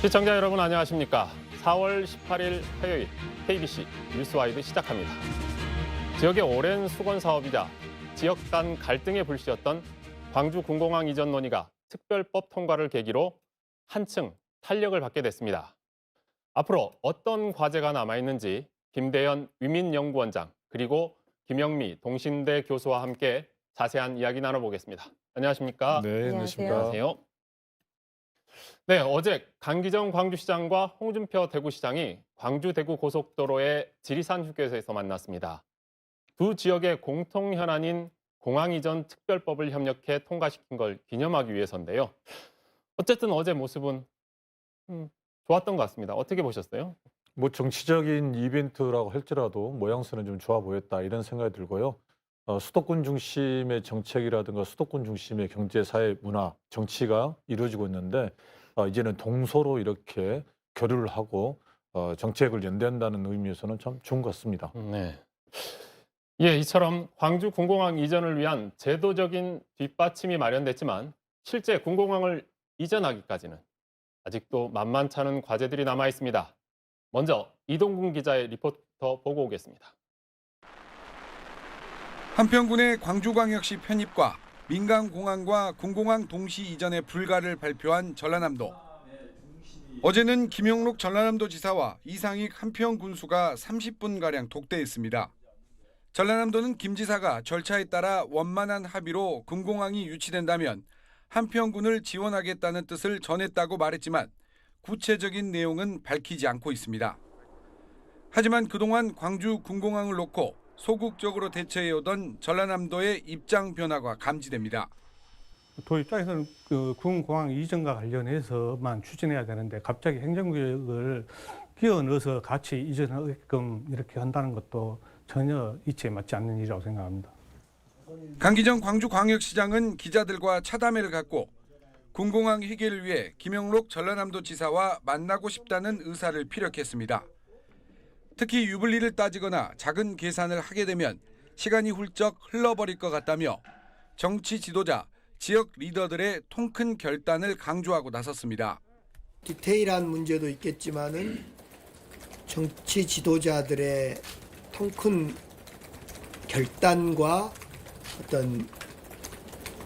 시청자 여러분 안녕하십니까? 4월 18일 화요일 KBC 뉴스와이드 시작합니다. 지역의 오랜 수건 사업이자 지역 간 갈등의 불씨였던 광주 군공항 이전 논의가 특별법 통과를 계기로 한층 탄력을 받게 됐습니다. 앞으로 어떤 과제가 남아있는지 김대현 위민연구원장 그리고 김영미 동신대 교수와 함께 자세한 이야기 나눠보겠습니다. 안녕하십니까? 네, 안녕하세요. 안녕하세요. 네, 어제 강기정 광주시장과 홍준표 대구시장이 광주-대구 고속도로의 지리산 휴게소에서 만났습니다. 두 지역의 공통 현안인 공항 이전 특별법을 협력해 통과시킨 걸 기념하기 위해서인데요. 어쨌든 어제 모습은 좋았던 것 같습니다. 어떻게 보셨어요? 뭐 정치적인 이벤트라고 할지라도 모양새는 좀 좋아 보였다 이런 생각이 들고요. 수도권 중심의 정책이라든가 수도권 중심의 경제, 사회, 문화, 정치가 이루어지고 있는데 이제는 동서로 이렇게 교류를 하고 정책을 연대한다는 의미에서는 참 좋은 것 같습니다. 네. 예, 이처럼 광주 군공항 이전을 위한 제도적인 뒷받침이 마련됐지만 실제 군공항을 이전하기까지는 아직도 만만찮은 과제들이 남아 있습니다. 먼저 이동근 기자의 리포터 보고 오겠습니다. 한평군의 광주광역시 편입과 민간공항과 군공항 동시 이전의 불가를 발표한 전라남도. 어제는 김영록 전라남도 지사와 이상익 한평군수가 30분가량 독대했습니다. 전라남도는 김 지사가 절차에 따라 원만한 합의로 군공항이 유치된다면 한평군을 지원하겠다는 뜻을 전했다고 말했지만 구체적인 내용은 밝히지 않고 있습니다. 하지만 그동안 광주 군공항을 놓고 소극적으로 대처해오던 전라남도의 입장 변화가 감지됩니다. 도 입장에서는 군공항 이전과 관련해서만 추진해야 되는데 갑자기 행정구역을 끼워 넣어서 같이 이전하게끔 이렇게 한다는 것도 전혀 이치에 맞지 않는 일이라고 생각합니다. 강기정 광주광역시장은 기자들과 차담회를 갖고 군공항 해결을 위해 김영록 전라남도 지사와 만나고 싶다는 의사를 피력했습니다. 특히 유불리를 따지거나 작은 계산을 하게 되면 시간이 훌쩍 흘러버릴 것 같다며 정치 지도자, 지역 리더들의 통큰 결단을 강조하고 나섰습니다. 디테일한 문제도 있겠지만은 정치 지도자들의 통큰 결단과 어떤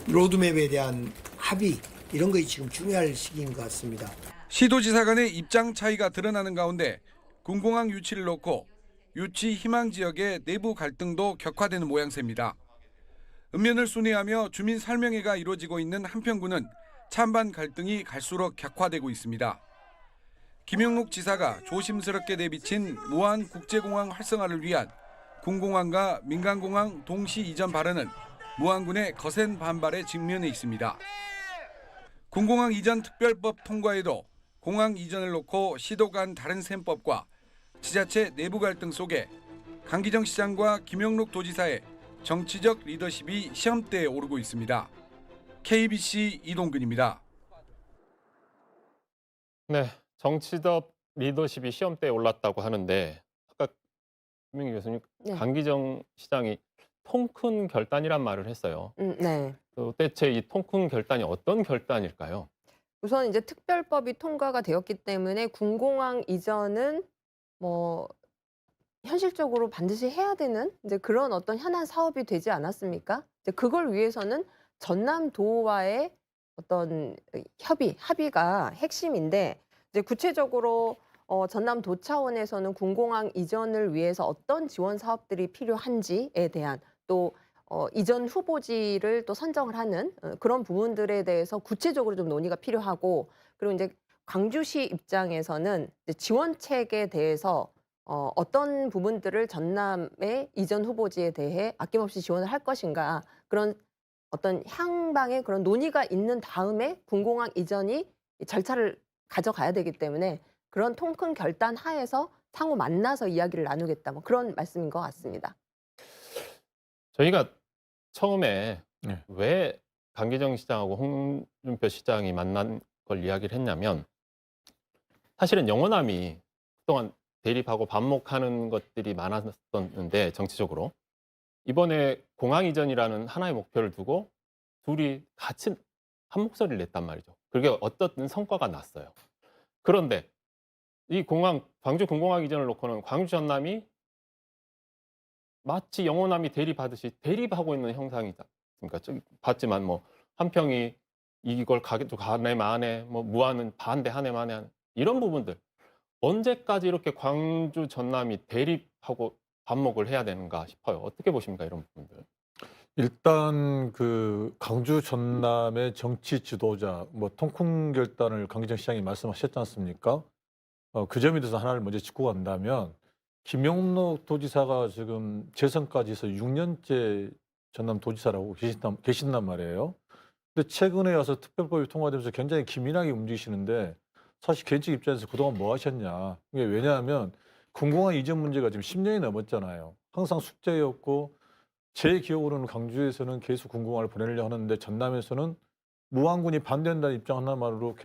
로드맵에 대한 합의 이런 것이 지금 중요할 시기인 것 같습니다. 시도지사 간의 입장 차이가 드러나는 가운데 군공항 유치를 놓고 유치 희망 지역의 내부 갈등도 격화되는 모양새입니다. 읍면을 순회하며 주민 설명회가 이루어지고 있는 한평군은 찬반 갈등이 갈수록 격화되고 있습니다. 김영록 지사가 조심스럽게 내비친 무안국제공항 활성화를 위한 군공항과 민간공항 동시 이전 발언은 무안군의 거센 반발에 직면해 있습니다. 군공항 이전 특별법 통과에도 공항 이전을 놓고 시도 간 다른 셈법과 지자체 내부 갈등 속에 강기정 시장과 김영록 도지사의 정치적 리더십이 시험대에 오르고 있습니다. KBC 이동근입니다. 네, 정치적 리더십이 시험대에 올랐다고 하는데 아까 김영미 교수님, 네. 강기정 시장이 통큰 결단이란 말을 했어요. 네. 도대체 이 통큰 결단이 어떤 결단일까요? 우선 이제 특별법이 통과가 되었기 때문에 군공항 이전은 뭐 현실적으로 반드시 해야 되는 이제 그런 어떤 현안 사업이 되지 않았습니까? 이제 그걸 위해서는 전남도와의 어떤 합의가 핵심인데 이제 구체적으로 전남도 차원에서는 군공항 이전을 위해서 어떤 지원 사업들이 필요한지에 대한 또 이전 후보지를 또 선정을 하는 그런 부분들에 대해서 구체적으로 좀 논의가 필요하고 그리고 이제 광주시 입장에서는 이제 지원책에 대해서 어떤 부분들을 전남의 이전 후보지에 대해 아낌없이 지원을 할 것인가 그런 어떤 향방의 그런 논의가 있는 다음에 군공항 이전이 절차를 가져가야 되기 때문에 그런 통큰 결단 하에서 상호 만나서 이야기를 나누겠다 뭐 그런 말씀인 것 같습니다. 저희가 처음에 네. 왜 강기정 시장하고 홍준표 시장이 만난 걸 이야기를 했냐면 사실은 영호남이 그동안 대립하고 반목하는 것들이 많았었는데 정치적으로 이번에 공항 이전이라는 하나의 목표를 두고 둘이 같이 한 목소리를 냈단 말이죠. 그게 어떤 성과가 났어요. 그런데 이 공항 광주 군공항 이전을 놓고는 광주 전남이 마치 영호남이 대립하듯이 대립하고 있는 형상이다. 그러니까 저기 봤지만 뭐 한평이 이걸 가게도 가네 마네, 뭐 무안은 반대하네 마네 하는 이런 부분들 언제까지 이렇게 광주 전남이 대립하고 반목을 해야 되는가 싶어요. 어떻게 보십니까 이런 부분들? 일단 그 광주 전남의 정치 지도자 뭐 통큰 결단을 강기정 시장이 말씀하셨지 않습니까? 그 점에 대해서 하나를 먼저 짚고 간다면 김용록 도지사가 지금 재선까지 해서 6년째 전남 도지사라고 계신단 말이에요. 근데 최근에 와서 특별법이 통과되면서 굉장히 기민하게 움직이시는데 사실 개인적 입장에서 그동안 뭐 하셨냐. 이게 왜냐하면 군공항 이전 문제가 지금 10년이 넘었잖아요. 항상 숙제였고 제 기억으로는 광주에서는 계속 군공항을 보내려고 하는데 전남에서는 무안군이 반대한다는 입장 하나만으로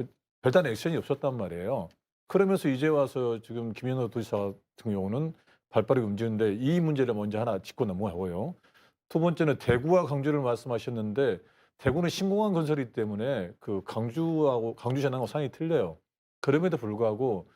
별다른 액션이 없었단 말이에요. 그러면서 이제 와서 지금 김현호 도지사 같은 경우는 발빠르게 움직이는데 이 문제를 먼저 하나 짚고 넘어가고요. 두 번째는 대구와 광주를 말씀하셨는데 대구는 신공항 건설이기 때문에 그 광주하고 광주 전남하고 상황이 틀려요. 그럼에도 불구하고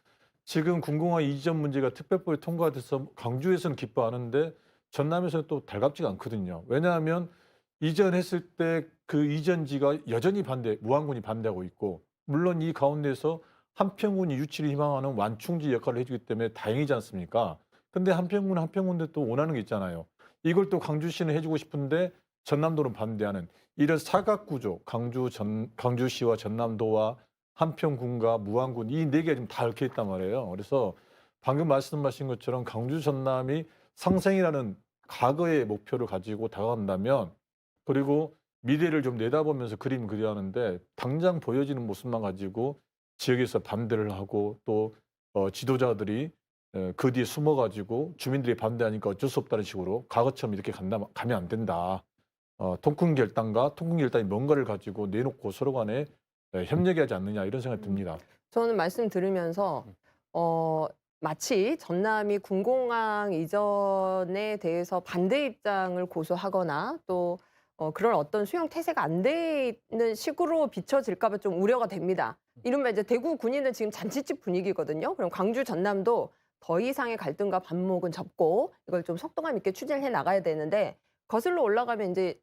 지금 군공항 이전 문제가 특별법이 통과돼서 광주에서는 기뻐하는데 전남에서는 또 달갑지가 않거든요. 왜냐하면 이전했을 때 그 이전지가 여전히 무안군이 반대하고 있고 물론 이 가운데서 한평군이 유치를 희망하는 완충지 역할을 해주기 때문에 다행이지 않습니까? 근데 한평군도 또 원하는 게 있잖아요. 이걸 또 광주시는 해주고 싶은데 전남도는 반대하는 이런 사각구조, 광주시와 전남도와 한평군과 무안군 이 네 개가 지금 다 얽혀 있단 말이에요. 그래서 방금 말씀하신 것처럼 광주 전남이 상생이라는 과거의 목표를 가지고 다가간다면 그리고 미래를 좀 내다보면서 그림 그려하는데 당장 보여지는 모습만 가지고 지역에서 반대를 하고 또 지도자들이 그 뒤에 숨어가지고 주민들이 반대하니까 어쩔 수 없다는 식으로 과거처럼 이렇게 가면 안 된다. 통큰 결단이 뭔가를 가지고 내놓고 서로 간에 협력해야 하지 않느냐 이런 생각이 듭니다. 저는 말씀 들으면서 마치 전남이 군공항 이전에 대해서 반대 입장을 고수하거나 또 그런 어떤 수용 태세가 안 되는 식으로 비춰질까 봐 좀 우려가 됩니다. 이른바 이제 대구 군인은 지금 잔치집 분위기거든요. 그럼 광주 전남도 더 이상의 갈등과 반목은 접고 이걸 좀 속도감 있게 추진을 해 나가야 되는데 거슬러 올라가면 이제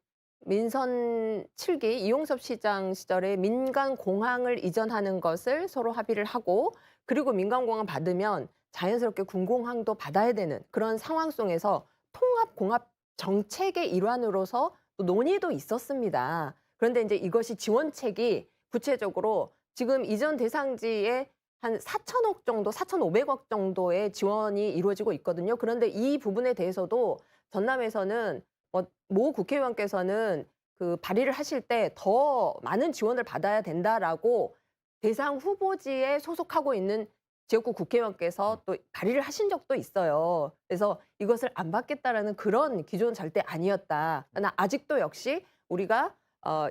민선 7기 이용섭 시장 시절에 민간 공항을 이전하는 것을 서로 합의를 하고 그리고 민간 공항 받으면 자연스럽게 군공항도 받아야 되는 그런 상황 속에서 통합 공합 정책의 일환으로서 또 논의도 있었습니다. 그런데 이제 이것이 지원책이 구체적으로 지금 이전 대상지에 한 4천억 정도, 4,500억 정도의 지원이 이루어지고 있거든요. 그런데 이 부분에 대해서도 전남에서는 모 국회의원께서는 그 발의를 하실 때 더 많은 지원을 받아야 된다라고 대상 후보지에 소속하고 있는 지역구 국회의원께서 또 발의를 하신 적도 있어요. 그래서 이것을 안 받겠다라는 그런 기조는 절대 아니었다. 그러나 아직도 역시 우리가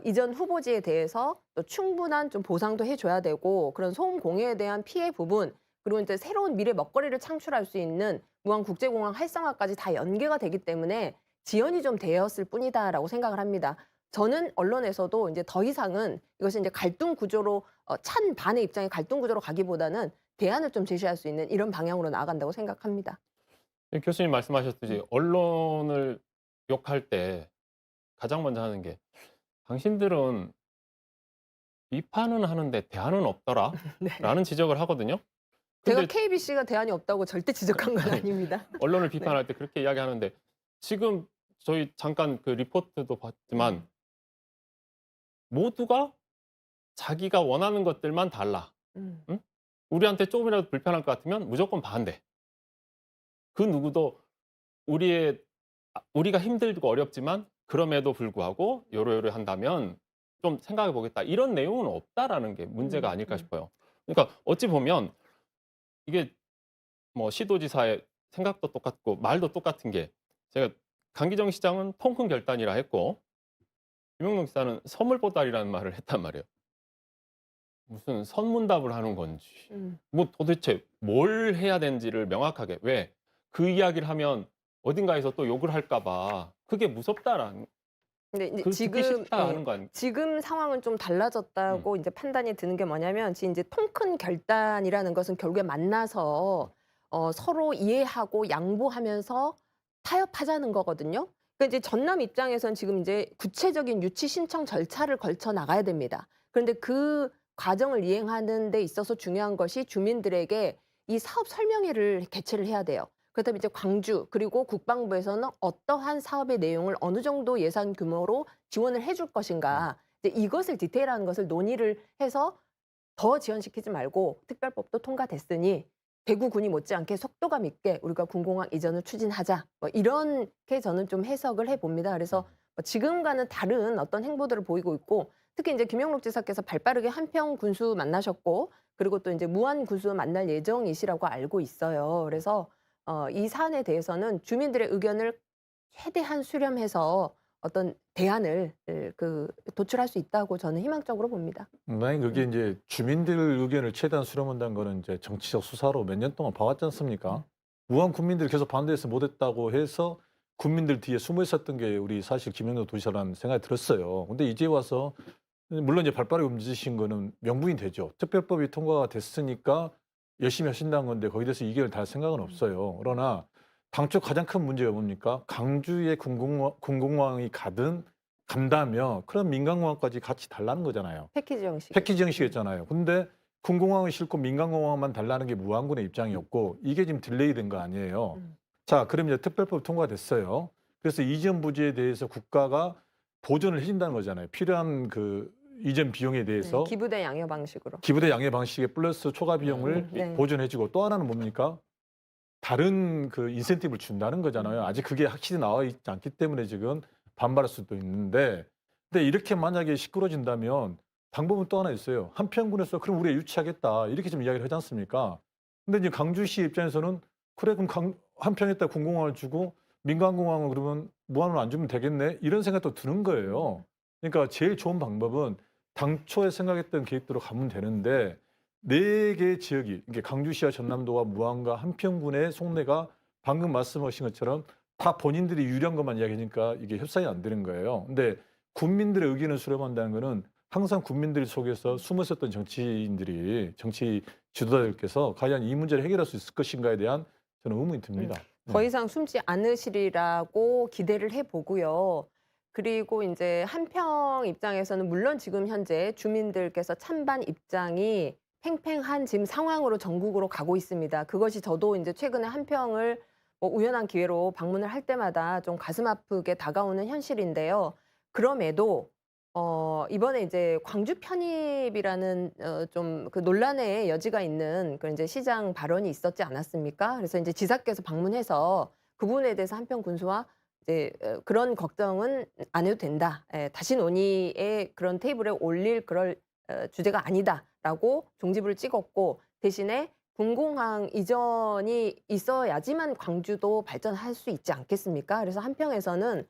이전 후보지에 대해서 또 충분한 좀 보상도 해줘야 되고 그런 소음 공해에 대한 피해 부분 그리고 이제 새로운 미래 먹거리를 창출할 수 있는 무안국제공항 활성화까지 다 연계가 되기 때문에 지연이 좀 되었을 뿐이다라고 생각을 합니다. 저는 언론에서도 이제 더 이상은 이것이 이제 갈등 구조로 찬 반의 입장의 갈등 구조로 가기보다는 대안을 좀 제시할 수 있는 이런 방향으로 나아간다고 생각합니다. 교수님 말씀하셨듯이 언론을 욕할 때 가장 먼저 하는 게 당신들은 비판은 하는데 대안은 없더라 네. 라는 지적을 하거든요. 제가 근데 KBC가 대안이 없다고 절대 지적한 건 아닙니다. 언론을 비판할 때 그렇게 이야기하는데 지금 저희 잠깐 그 리포트도 봤지만 모두가 자기가 원하는 것들만 달라. 음. 응? 우리한테 조금이라도 불편할 것 같으면 무조건 반대. 그 누구도 우리가 힘들고 어렵지만 그럼에도 불구하고 요러요러 한다면 좀 생각해 보겠다. 이런 내용은 없다라는 게 문제가 아닐까 싶어요. 그러니까 어찌 보면 이게 뭐 시도지사의 생각도 똑같고 말도 똑같은 게 제가 강기정 시장은 통큰 결단이라 했고 김용록 지사는 선물보따리라는 말을 했단 말이에요. 무슨 선문답을 하는 건지 뭐 도대체 뭘 해야 되는지를 명확하게 왜 그 이야기를 하면 어딘가에서 또 욕을 할까 봐 그게 무섭다라는 근데 이제 그 듣기 싫다 예, 하는 거 아닙니까? 지금 상황은 좀 달라졌다고 이제 판단이 드는 게 뭐냐면 지금 이제 통 큰 결단이라는 것은 결국에 만나서 서로 이해하고 양보하면서 타협하자는 거거든요. 그러니까 이제 전남 입장에선 지금 이제 구체적인 유치 신청 절차를 걸쳐 나가야 됩니다. 그런데 그 과정을 이행하는 데 있어서 중요한 것이 주민들에게 이 사업 설명회를 개최를 해야 돼요. 그렇다면 이제 광주 그리고 국방부에서는 어떠한 사업의 내용을 어느 정도 예산 규모로 지원을 해줄 것인가 이제 이것을 디테일한 것을 논의를 해서 더 지연시키지 말고 특별법도 통과됐으니 대구군이 못지않게 속도감 있게 우리가 군공항 이전을 추진하자 뭐 이렇게 저는 좀 해석을 해봅니다. 그래서 뭐 지금과는 다른 어떤 행보들을 보이고 있고 특히 이제 김영록 지사께서 발빠르게 한평 군수 만나셨고 그리고 또 이제 무안 군수 만날 예정이시라고 알고 있어요. 그래서 이 사안에 대해서는 주민들의 의견을 최대한 수렴해서 어떤 대안을 도출할 수 있다고 저는 희망적으로 봅니다. 만약 그게 이제 주민들 의견을 최대한 수렴한다는 거는 이제 정치적 수사로 몇 년 동안 봐왔지 않습니까? 무한 국민들이 계속 반대해서 못했다고 해서 국민들 뒤에 숨어 있었던 게 우리 사실 김영록 도지사라는 생각이 들었어요. 근데 이제 와서 물론 이제 발빠르게 움직이신 거는 명분이 되죠. 특별법이 통과가 됐으니까 열심히 하신다는 건데 거기에 대해서 이견을 달 생각은 없어요. 그러나 당초 가장 큰 문제가 뭡니까? 강주에 군공항이 간다면 그럼 민간공항까지 같이 달라는 거잖아요. 패키지 형식. 패키지 형식이었잖아요. 근데 군공항을 싣고 민간공항만 달라는 게 무안군의 입장이었고 이게 지금 딜레이 된 거 아니에요. 자, 그럼 이제 특별법 통과됐어요. 그래서 이전 부지에 대해서 국가가 보존을 해준다는 거잖아요. 필요한 그 이전 비용에 대해서 기부대 양해 방식으로. 기부대 양해 방식에 플러스 초과 비용을 네. 보존해주고 또 하나는 뭡니까? 다른 그 인센티브를 준다는 거잖아요. 아직 그게 확실히 나와 있지 않기 때문에 지금 반발할 수도 있는데, 근데 이렇게 만약에 시끄러진다면 방법은 또 하나 있어요. 한평군에서 그럼 우리가 유치하겠다 이렇게 좀 이야기를 하지 않습니까? 근데 이제 강주시 입장에서는 그래 그럼 한평에다 군공항을 주고 민간공항을 그러면 무한으로 안 주면 되겠네 이런 생각도 드는 거예요. 그러니까 제일 좋은 방법은 당초에 생각했던 계획대로 가면 되는데 4개 지역이 이게 강주시와 전남도와 무안과 한평군의 속내가 방금 말씀하신 것처럼 다 본인들이 유리한 것만 이야기하니까 이게 협상이 안 되는 거예요. 근데 국민들의 의견을 수렴한다는 거는 항상 국민들 속에서 숨어 있었던 정치인들이 정치 지도자들께서 과연 이 문제를 해결할 수 있을 것인가에 대한 저는 의문이 듭니다. 더 이상 숨지 않으시리라고 기대를 해보고요. 그리고 이제 한평 입장에서는 물론 지금 현재 주민들께서 찬반 입장이 팽팽한 지금 상황으로 전국으로 가고 있습니다. 그것이 저도 이제 최근에 한평을 뭐 우연한 기회로 방문을 할 때마다 좀 가슴 아프게 다가오는 현실인데요. 그럼에도 이번에 이제 광주 편입이라는 좀 그 논란의 여지가 있는 그 이제 시장 발언이 있었지 않았습니까? 그래서 이제 지사께서 방문해서 그 부분에 대해서 한평 군수와 이제 그런 걱정은 안 해도 된다. 다시 논의의 그런 테이블에 올릴 그럴 주제가 아니다라고 종지부를 찍었고 대신에 군공항 이전이 있어야지만 광주도 발전할 수 있지 않겠습니까? 그래서 한평에서는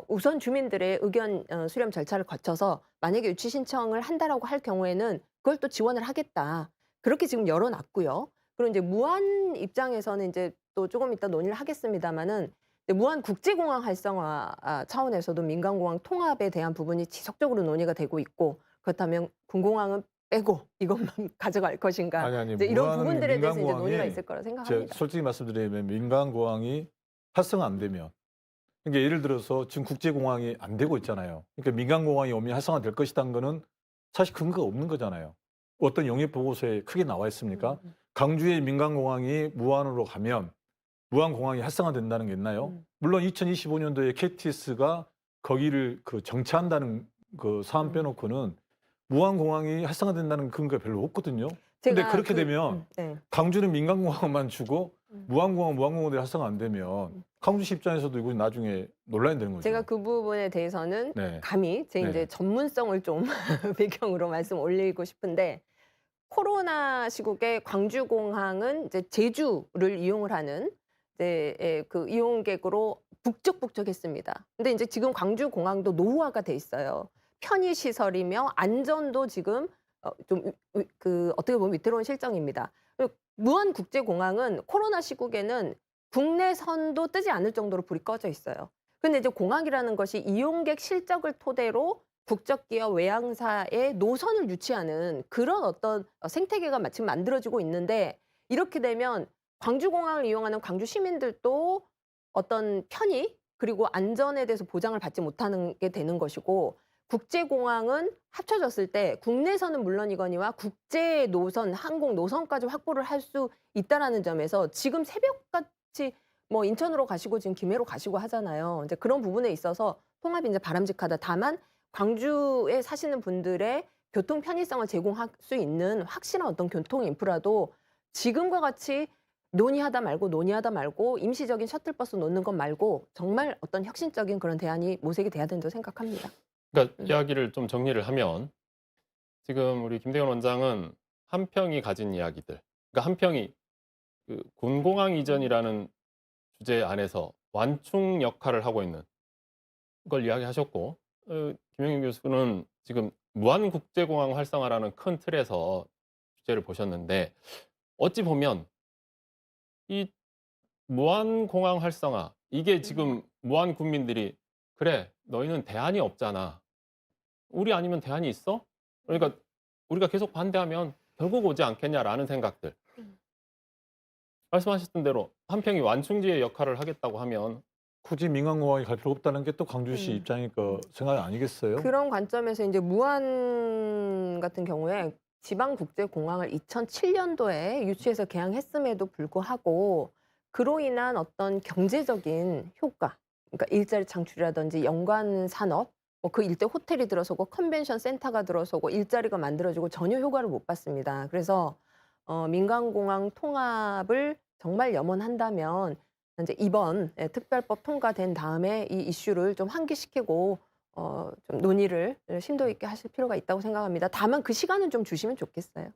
우선 주민들의 의견 수렴 절차를 거쳐서 만약에 유치 신청을 한다라고 할 경우에는 그걸 또 지원을 하겠다. 그렇게 지금 열어놨고요. 그리고 이제 무안 입장에서는 이제 또 조금 이따 논의를 하겠습니다마는 무안 국제공항 활성화 차원에서도 민간공항 통합에 대한 부분이 지속적으로 논의가 되고 있고 그렇다면 군공항은 빼고 이것만 가져갈 것인가? 아니 이제 이런 무안은 부분들에 대해서 이제 민간공항이 논의가 있을 거라 생각합니다. 솔직히 말씀드리면 민간공항이 활성화 안 되면 그러니까 예를 들어서 지금 국제공항이 안 되고 있잖아요. 그러니까 민간공항이 오면 활성화될 것이라는 거는 사실 근거가 없는 거잖아요. 어떤 영입보고서에 크게 나와 있습니까? 강주의 민간공항이 무안으로 가면 무안공항이 활성화된다는 게 있나요? 물론 2025년도에 KTX가 거기를 그 정차한다는 그 사안 빼놓고는 무안공항이 활성화된다는 근거가 별로 없거든요. 근데 제가 그렇게 되면 네. 강주는 민간공항만 주고 무안공항들이 활성화 안 되면 강주시 입장에서도 이거 나중에 논란이 되는 거죠. 제가 그 부분에 대해서는 네. 감히 제 이제 네. 전문성을 좀 배경으로 말씀 올리고 싶은데 코로나 시국에 광주공항은 이제 제주를 이용을 하는 이제 그 이용객으로 북적북적했습니다. 근데 이제 지금 광주공항도 노후화가 돼 있어요. 편의 시설이며 안전도 지금 좀 그 어떻게 보면 위태로운 실정입니다. 무안국제공항은 코로나 시국에는 국내선도 뜨지 않을 정도로 불이 꺼져 있어요. 근데 이제 공항이라는 것이 이용객 실적을 토대로 국적기업 외항사의 노선을 유치하는 그런 어떤 생태계가 마침 만들어지고 있는데 이렇게 되면 광주공항을 이용하는 광주 시민들도 어떤 편의 그리고 안전에 대해서 보장을 받지 못하는 게 되는 것이고 국제공항은 합쳐졌을 때 국내선은 물론이거니와 국제 노선, 항공 노선까지 확보를 할 수 있다라는 점에서 지금 새벽같이 뭐 인천으로 가시고 지금 김해로 가시고 하잖아요. 이제 그런 부분에 있어서 통합이 이제 바람직하다. 다만 광주에 사시는 분들의 교통 편의성을 제공할 수 있는 확실한 어떤 교통 인프라도 지금과 같이 논의하다 말고 임시적인 셔틀버스 놓는 것 말고 정말 어떤 혁신적인 그런 대안이 모색이 돼야 된다고 생각합니다. 그러니까 이야기를 좀 정리를 하면 지금 우리 김대현 원장은 한평이 가진 이야기들, 그러니까 한평이 그 군공항 이전이라는 주제 안에서 완충 역할을 하고 있는 걸 이야기하셨고, 김영민 교수는 지금 무한국제공항 활성화라는 큰 틀에서 주제를 보셨는데 어찌 보면 이 무한공항 활성화 이게 지금 무한 국민들이 그래 너희는 대안이 없잖아. 우리 아니면 대안이 있어? 그러니까 우리가 계속 반대하면 결국 오지 않겠냐라는 생각들. 말씀하셨던 대로 한평이 완충지의 역할을 하겠다고 하면 굳이 민간공항이 갈 필요 없다는 게 또 광주시 입장일 거 생각 아니겠어요? 그런 관점에서 이제 무안 같은 경우에 지방국제공항을 2007년도에 유치해서 개항했음에도 불구하고 그로 인한 어떤 경제적인 효과, 그러니까 일자리 창출이라든지 연관 산업, 뭐 그 일대 호텔이 들어서고 컨벤션 센터가 들어서고 일자리가 만들어지고 전혀 효과를 못 봤습니다. 그래서 민간공항 통합을 정말 염원한다면 이제 이번 특별법 통과된 다음에 이 이슈를 좀 환기시키고 좀 논의를 심도 있게 하실 필요가 있다고 생각합니다. 다만 그 시간은 좀 주시면 좋겠어요.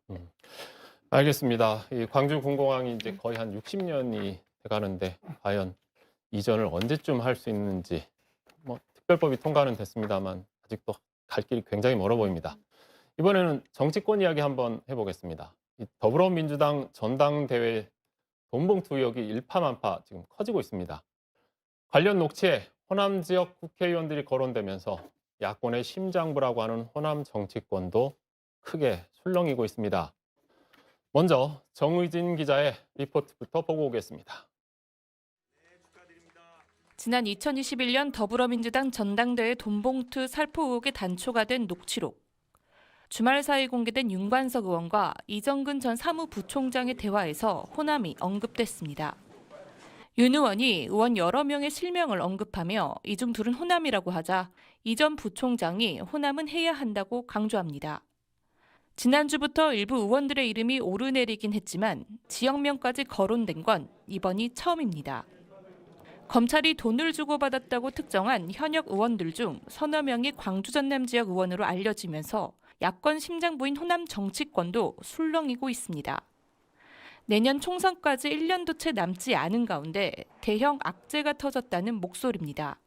알겠습니다. 이 광주 군공항이 이제 거의 한 60년이 돼가는데 과연 이전을 언제쯤 할 수 있는지 뭐 특별법이 통과는 됐습니다만 아직도 갈 길이 굉장히 멀어 보입니다. 이번에는 정치권 이야기 한번 해보겠습니다. 이 더불어민주당 전당대회 돈봉투 의혹이 일파만파 지금 커지고 있습니다. 관련 녹취에 호남 지역 국회의원들이 거론되면서 야권의 심장부라고 하는 호남 정치권도 크게 술렁이고 있습니다. 먼저 정의진 기자의 리포트부터 보고 오겠습니다. 지난 2021년 더불어민주당 전당대회 돈봉투 살포 의혹의 단초가 된 녹취록. 주말 사이 공개된 윤관석 의원과 이정근 전 사무부총장의 대화에서 호남이 언급됐습니다. 윤 의원이 의원 여러 명의 실명을 언급하며 이 중 둘은 호남이라고 하자 이 전 부총장이 호남은 해야 한다고 강조합니다. 지난주부터 일부 의원들의 이름이 오르내리긴 했지만 지역명까지 거론된 건 이번이 처음입니다. 검찰이 돈을 주고받았다고 특정한 현역 의원들 중 서너 명이 광주 전남 지역 의원으로 알려지면서 야권 심장부인 호남 정치권도 술렁이고 있습니다. 내년 총선까지 1년도 채 남지 않은 가운데 대형 악재가 터졌다는 목소리입니다.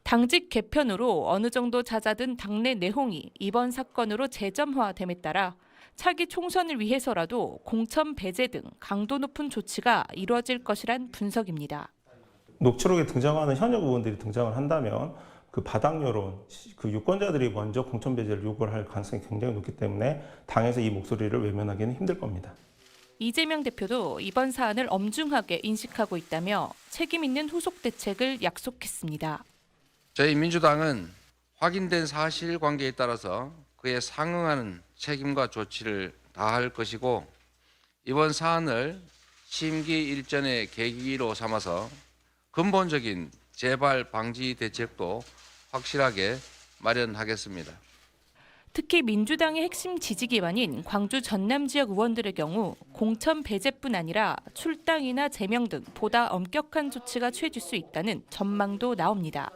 당직 개편으로 어느 정도 잦아든 당내 내홍이 이번 사건으로 재점화됨에 따라 차기 총선을 위해서라도 공천 배제 등 강도 높은 조치가 이루어질 것이란 분석입니다. 녹취록에 등장하는 현역 의원들이 등장을 한다면 그 바닥 여론, 그 유권자들이 먼저 공천 배제를 요구를 할 가능성이 굉장히 높기 때문에 당에서 이 목소리를 외면하기는 힘들 겁니다. 이재명 대표도 이번 사안을 엄중하게 인식하고 있다며 책임 있는 후속 대책을 약속했습니다. 저희 민주당은 확인된 사실관계에 따라서 그에 상응하는 책임과 조치를 다할 것이고 이번 사안을 심기 일전의 계기로 삼아서 근본적인 재발 방지 대책도 확실하게 마련하겠습니다. 특히 민주당의 핵심 지지 기반인 광주 전남 지역 의원들의 경우 공천 배제뿐 아니라 출당이나 제명 등 보다 엄격한 조치가 취해질 수 있다는 전망도 나옵니다.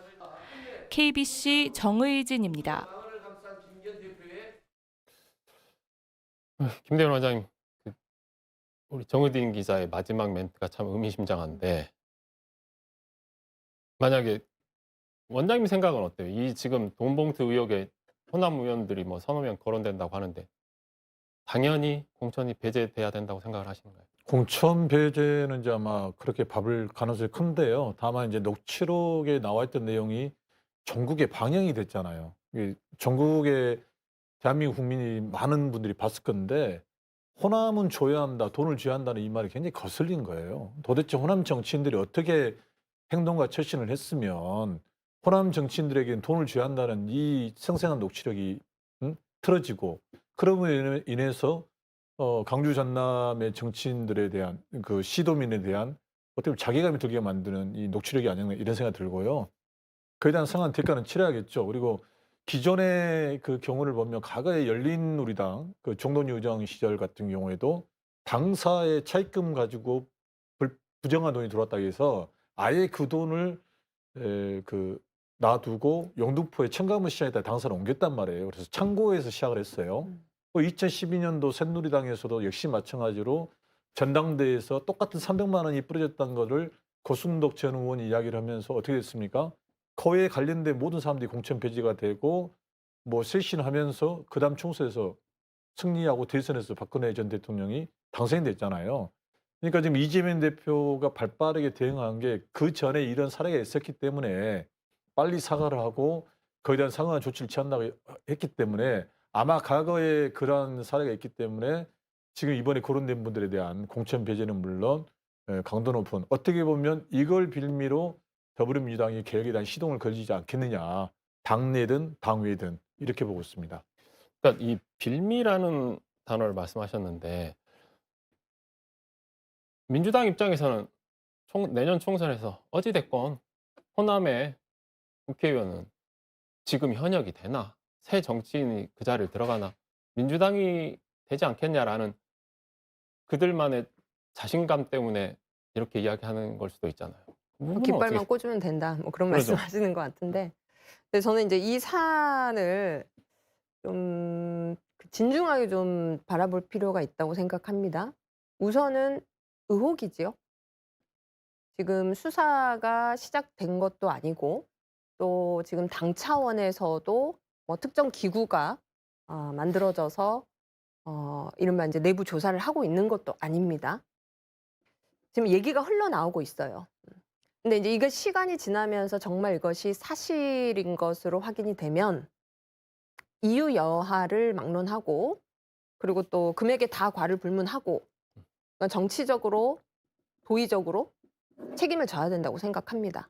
KBC 정의진입니다. 김대현 원장님, 우리 정의진 기자의 마지막 멘트가 참 의미심장한데 만약에 원장님 생각은 어때요? 이 지금 돈봉투 의혹에 호남 의원들이 뭐 서너 명 거론된다고 하는데 당연히 공천이 배제돼야 된다고 생각을 하시는가요? 공천 배제는 이제 아마 그렇게 밥을 가능성이 큰데요. 다만 이제 녹취록에 나와 있던 내용이 전국에 방영이 됐잖아요. 이게 전국에 대한민국 국민이 많은 분들이 봤을 건데 호남은 줘야 한다, 돈을 줘야 한다는 이 말이 굉장히 거슬린 거예요. 도대체 호남 정치인들이 어떻게 행동과 처신을 했으면 호남 정치인들에게는 돈을 줘야 한다는 이 생생한 녹취록이 틀어지고 그럼으로 인해서 강주 전남의 정치인들에 대한 그 시도민에 대한 어떻게 보면 자괴감이 들게 만드는 이 녹취록이 아니었나 이런 생각이 들고요. 그에 대한 상한 대가는 치러야겠죠. 그리고 기존의 그 경우를 보면 과거에 열린우리당 그 종돈 의장 시절 같은 경우에도 당사의 차입금 가지고 부정한 돈이 들어왔다고 해서 아예 그 돈을 놔두고 영등포의 청가문 시장에다 당사를 옮겼단 말이에요. 그래서 창고에서 시작을 했어요. 2012년도 새누리당에서도 역시 마찬가지로 전당대회에서 똑같은 300만 원이 뿌려졌다는 것을 고승덕 전 의원이 이야기를 하면서 어떻게 됐습니까? 거에 관련된 모든 사람들이 공천 배제가 되고 뭐 쇄신하면서 그다음 총선에서 승리하고 대선에서 박근혜 전 대통령이 당선이 됐잖아요. 그러니까 지금 이재명 대표가 발빠르게 대응한 게 그 전에 이런 사례가 있었기 때문에 빨리 사과를 하고 거기에 대한 상응한 조치를 취한다고 했기 때문에 아마 과거에 그런 사례가 있기 때문에 지금 이번에 거론된 분들에 대한 공천 배제는 물론 강도 높은 어떻게 보면 이걸 빌미로 더불어민주당이 개혁에 대한 시동을 걸리지 않겠느냐. 당내든 당외든 이렇게 보고 있습니다. 그러니까 이 빌미라는 단어를 말씀하셨는데 민주당 입장에서는 내년 총선에서 어찌됐건 호남의 국회의원은 지금 현역이 되나 새 정치인이 그 자리를 들어가나 민주당이 되지 않겠냐라는 그들만의 자신감 때문에 이렇게 이야기하는 걸 수도 있잖아요. 깃발만 꽂으면 된다. 뭐 그런 그러죠. 말씀하시는 것 같은데. 근데 저는 이제 이 사안을 좀 진중하게 좀 바라볼 필요가 있다고 생각합니다. 우선은 의혹이지요. 지금 수사가 시작된 것도 아니고 또 지금 당 차원에서도 뭐 특정 기구가 만들어져서 이른바 이제 내부 조사를 하고 있는 것도 아닙니다. 지금 얘기가 흘러나오고 있어요. 근데 이제 이게 시간이 지나면서 정말 이것이 사실인 것으로 확인이 되면 이유 여하를 막론하고 그리고 또 금액에 다 과를 불문하고 그러니까 정치적으로 도의적으로 책임을 져야 된다고 생각합니다.